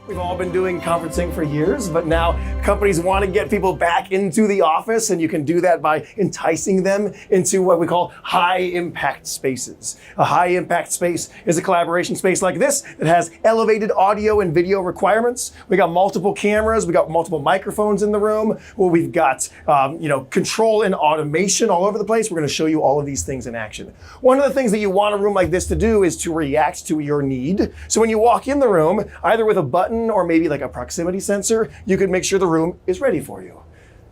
We've all been doing conferencing for years, but now companies want to get people back into the office, and you can do that by enticing them into what we call high-impact spaces. A high-impact space is a collaboration space like this that has elevated audio and video requirements. We got multiple cameras, we got multiple microphones in the room. Well, we've got control and automation all over the place. We're going to show you all of these things in action. One of the things that you want a room like this to do is to react to your need. So when you walk in the room, either with a button or maybe like a proximity sensor, you can make sure the room is ready for you.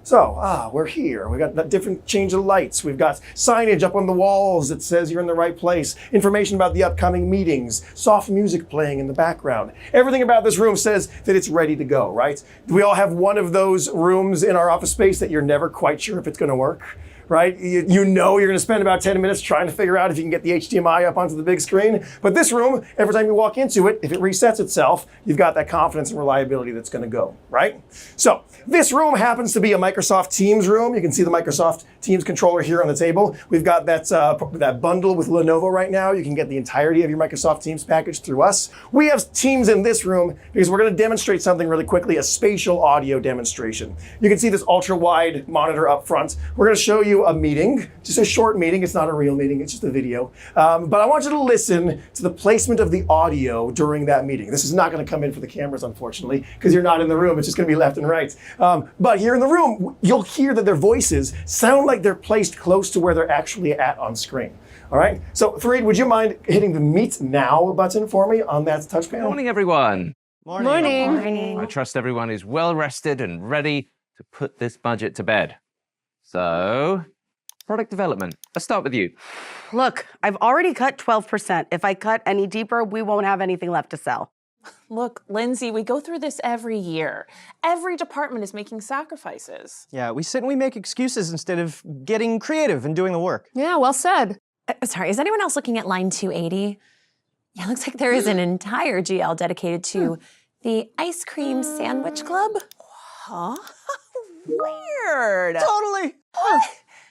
So, we're here. We got different change of lights. We've got signage up on the walls that says you're in the right place. Information about the upcoming meetings. Soft music playing in the background. Everything about this room says that it's ready to go, right? We all have one of those rooms in our office space that you're never quite sure if it's going to work. Right? You know you're going to spend about 10 minutes trying to figure out if you can get the HDMI up onto the big screen. But this room, every time you walk into it, if it resets itself, you've got that confidence and reliability that's going to go, right? So this room happens to be a Microsoft Teams room. You can see the Microsoft Teams controller here on the table. We've got that bundle with Lenovo right now. You can get the entirety of your Microsoft Teams package through us. We have Teams in this room because we're going to demonstrate something really quickly, a spatial audio demonstration. You can see this ultra-wide monitor up front. We're going to show you a meeting, just a short meeting. It's not a real meeting, it's just a video. But I want you to listen to the placement of the audio during that meeting. This is not going to come in for the cameras, unfortunately, because you're not in the room. It's just going to be left and right. But here in the room, you'll hear that their voices sound like they're placed close to where they're actually at on screen. All right? So, Fareed, would you mind hitting the Meet Now button for me on that touch panel? Morning, everyone. Morning. I trust everyone is well rested and ready to put this budget to bed. So, product development. Let's start with you. Look, I've already cut 12%. If I cut any deeper, we won't have anything left to sell. Look, Lindsay, we go through this every year. Every department is making sacrifices. Yeah, we sit and we make excuses instead of getting creative and doing the work. Yeah, well said. Sorry, is anyone else looking at line 280? Yeah, looks like there is an entire GL dedicated to the Ice Cream Sandwich Club. Huh? Weird. Totally.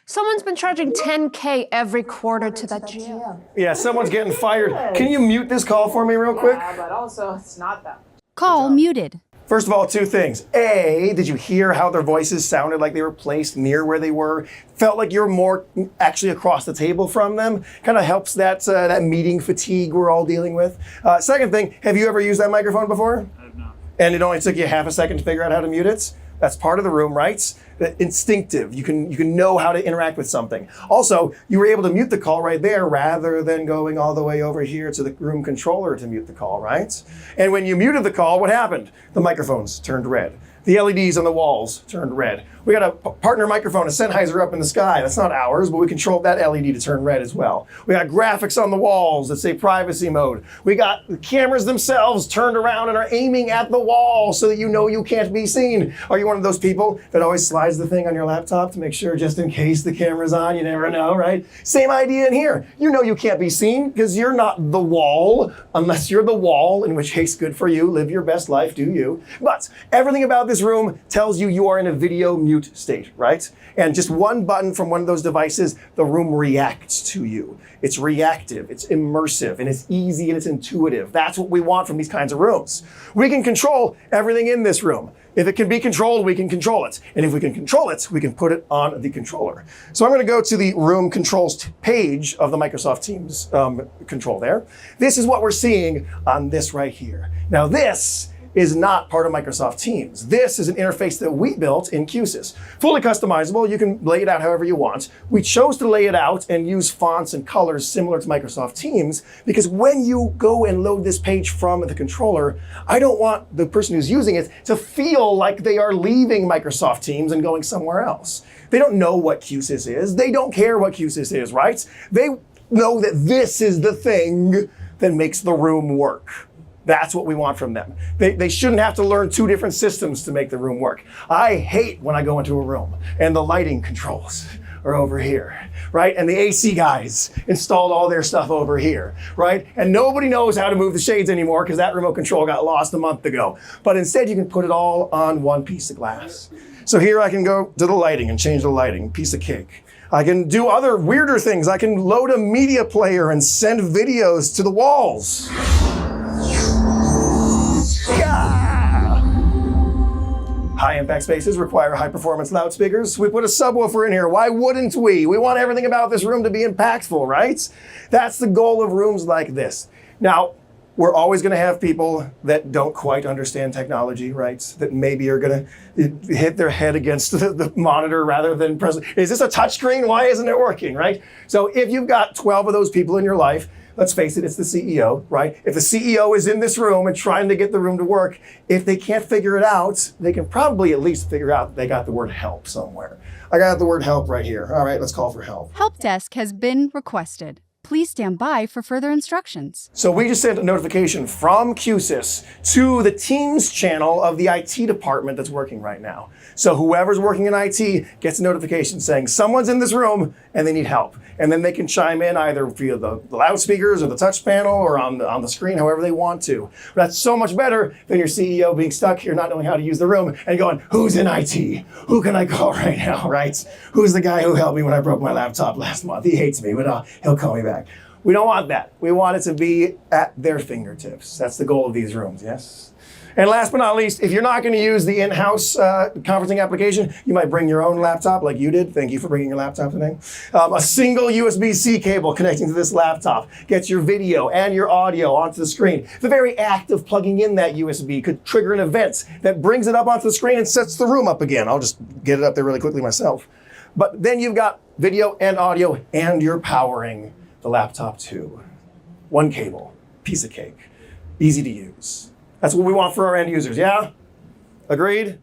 Someone's been charging $10K every quarter to that GL. Yeah, someone's getting fired. Can you mute this call for me real quick? Yeah, but also it's not them. Call muted. First of all, two things. A, did you hear how their voices sounded like they were placed near where they were? Felt like you were more actually across the table from them. Kind of helps that meeting fatigue we're all dealing with. Second thing, have you ever used that microphone before? I have not. And it only took you half a second to figure out how to mute it? That's part of the room, right? Instinctive. You can know how to interact with something. Also, you were able to mute the call right there rather than going all the way over here to the room controller to mute the call, right? And when you muted the call, what happened? The microphones turned red. The LEDs on the walls turned red. We got a partner microphone, a Sennheiser up in the sky. That's not ours, but we controlled that LED to turn red as well. We got graphics on the walls that say privacy mode. We got the cameras themselves turned around and are aiming at the wall so that you know you can't be seen. Are you one of those people that always slides the thing on your laptop to make sure just in case the camera's on? You never know, right? Same idea in here. You know you can't be seen because you're not the wall, unless you're the wall, in which case good for you. Live your best life, do you. But everything about this room tells you are in a video mute state, right? And just one button from one of those devices, the room reacts to you. It's reactive, it's immersive, and it's easy and it's intuitive. That's what we want from these kinds of rooms. We can control everything in this room. If it can be controlled, we can control it. And if we can control it, we can put it on the controller. So I'm going to go to the room controls page of the Microsoft Teams control there. This is what we're seeing on this right here. Now this is not part of Microsoft Teams. This is an interface that we built in Q-SYS. Fully customizable, you can lay it out however you want. We chose to lay it out and use fonts and colors similar to Microsoft Teams because when you go and load this page from the controller, I don't want the person who's using it to feel like they are leaving Microsoft Teams and going somewhere else. They don't know what Q-SYS is. They don't care what Q-SYS is, right? They know that this is the thing that makes the room work. That's what we want from them. They shouldn't have to learn two different systems to make the room work. I hate when I go into a room and the lighting controls are over here, right? And the AC guys installed all their stuff over here, right? And nobody knows how to move the shades anymore because that remote control got lost a month ago. But instead you can put it all on one piece of glass. So here I can go to the lighting and change the lighting, piece of cake. I can do other weirder things. I can load a media player and send videos to the walls. Yeah. High impact spaces require high performance loudspeakers. We put a subwoofer in here. Why wouldn't we? We want everything about this room to be impactful, right? That's the goal of rooms like this. Now, we're always going to have people that don't quite understand technology, right? That maybe are going to hit their head against the monitor rather than press. Is this a touchscreen? Why isn't it working, right? So if you've got 12 of those people in your life, let's face it, it's the CEO, right? If the CEO is in this room and trying to get the room to work, if they can't figure it out, they can probably at least figure out they got the word help somewhere. I got the word help right here. All right, let's call for help. Help desk has been requested. Please stand by for further instructions. So we just sent a notification from Q-SYS to the Teams channel of the IT department that's working right now. So whoever's working in IT gets a notification saying someone's in this room and they need help. And then they can chime in either via the loudspeakers or the touch panel or on the screen, however they want to. But that's so much better than your CEO being stuck here not knowing how to use the room and going, who's in IT? Who can I call right now, right? Who's the guy who helped me when I broke my laptop last month? He hates me, but he'll call me back. We don't want that. We want it to be at their fingertips. That's the goal of these rooms, yes? And last but not least, if you're not going to use the in-house conferencing application, you might bring your own laptop like you did. Thank you for bringing your laptop today. A single USB-C cable connecting to this laptop gets your video and your audio onto the screen. The very act of plugging in that USB could trigger an event that brings it up onto the screen and sets the room up again. I'll just get it up there really quickly myself. But then you've got video and audio and you're powering the laptop too. One cable, piece of cake, easy to use. That's what we want for our end users, yeah? Agreed?